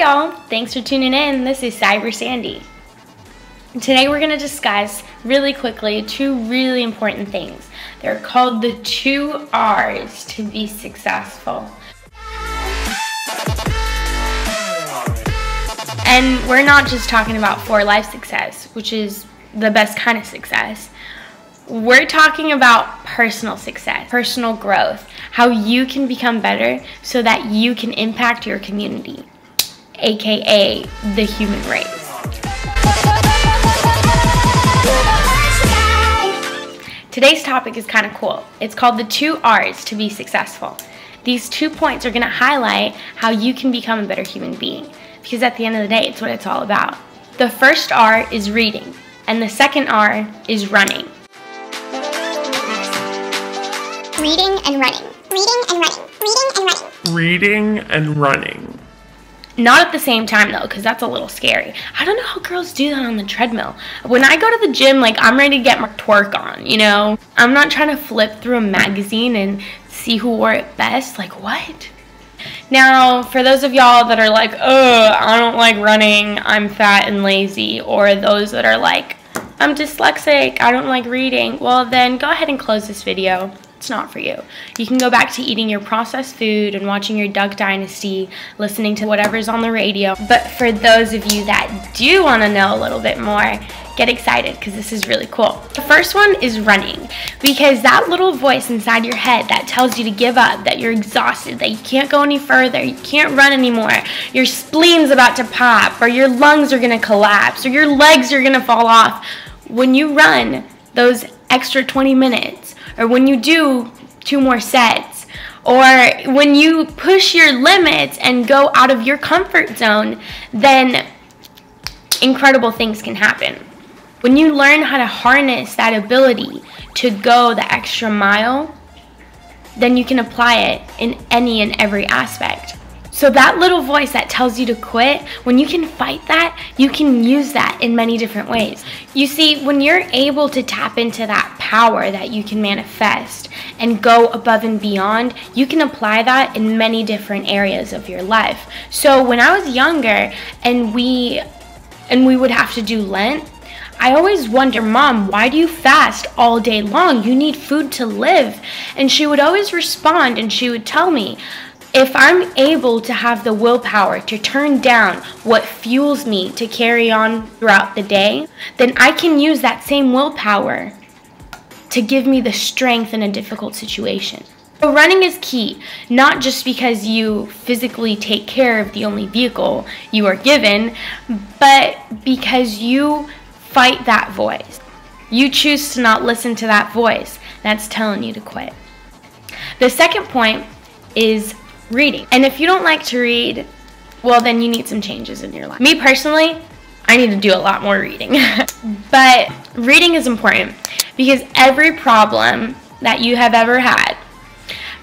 Hey y'all, thanks for tuning in. This is CyberSandy. Today we're going to discuss really quickly two really important things. They're called the 2 R's to be successful. And we're not just talking about for life success, which is the best kind of success. We're talking about personal success, personal growth, how you can become better so that you can impact your community, aka the human race. Today's topic is kind of cool. It's called the 2 R's to be successful. These 2 points are going to highlight how you can become a better human being, because at the end of the day, it's what it's all about. The first R is reading, and the second R is running. Reading and running. Reading and running. Reading and running. Reading and running. Not at the same time though, because that's a little scary. I don't know how girls do that on the treadmill. When I go to the gym, like, I'm ready to get my twerk on, you know? I'm not trying to flip through a magazine and see who wore it best. Like, what? Now, for those of y'all that are like, oh, I don't like running, I'm fat and lazy, or those that are like, I'm dyslexic, I don't like reading, well then go ahead and close this video. It's not for you. You can go back to eating your processed food and watching your Duck Dynasty, listening to whatever's on the radio. But for those of you that do want to know a little bit more, get excited because this is really cool. The first one is running, because that little voice inside your head that tells you to give up, that you're exhausted, that you can't go any further, you can't run anymore, your spleen's about to pop, or your lungs are going to collapse, or your legs are going to fall off. When you run those extra 20 minutes, or when you do 2 more sets, or when you push your limits and go out of your comfort zone, then incredible things can happen. When you learn how to harness that ability to go the extra mile, then you can apply it in any and every aspect. So that little voice that tells you to quit, when you can fight that, you can use that in many different ways. You see, when you're able to tap into that power that you can manifest and go above and beyond, you can apply that in many different areas of your life. So when I was younger and we would have to do Lent, I always wonder, Mom, why do you fast all day long? You need food to live. And she would always respond and she would tell me, if I'm able to have the willpower to turn down what fuels me to carry on throughout the day, then I can use that same willpower to give me the strength in a difficult situation. So running is key, not just because you physically take care of the only vehicle you are given, but because you fight that voice. You choose to not listen to that voice that's telling you to quit. The second point is reading. And if you don't like to read, well, then you need some changes in your life. Me personally, I need to do a lot more reading. But reading is important because every problem that you have ever had,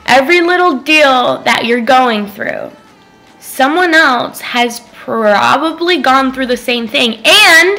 every little deal that you're going through, someone else has probably gone through the same thing, and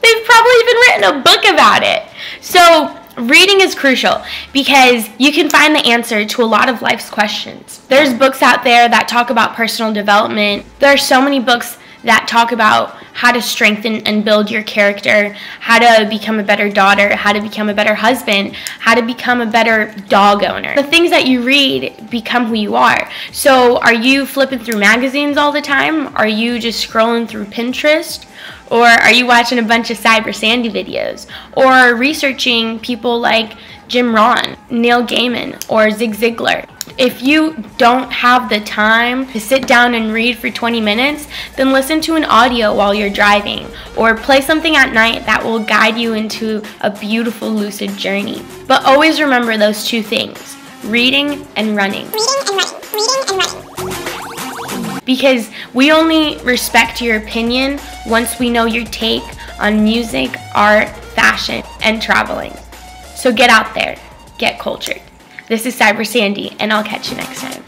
they've probably even written a book about it. So reading is crucial because you can find the answer to a lot of life's questions. There's books out there that talk about personal development. There are so many books that talk about how to strengthen and build your character, how to become a better daughter, how to become a better husband, how to become a better dog owner. The things that you read become who you are. So are you flipping through magazines all the time? Are you just scrolling through Pinterest? Or are you watching a bunch of CyberSandy videos? Or researching people like Jim Rohn, Neil Gaiman, or Zig Ziglar? If you don't have the time to sit down and read for 20 minutes, then listen to an audio while you're driving, or play something at night that will guide you into a beautiful lucid journey. But always remember those 2 things, reading and running. Reading and running. Reading and running. Because we only respect your opinion once we know your take on music, art, fashion, and traveling. So get out there, get cultured. This is CyberSandy, and I'll catch you next time.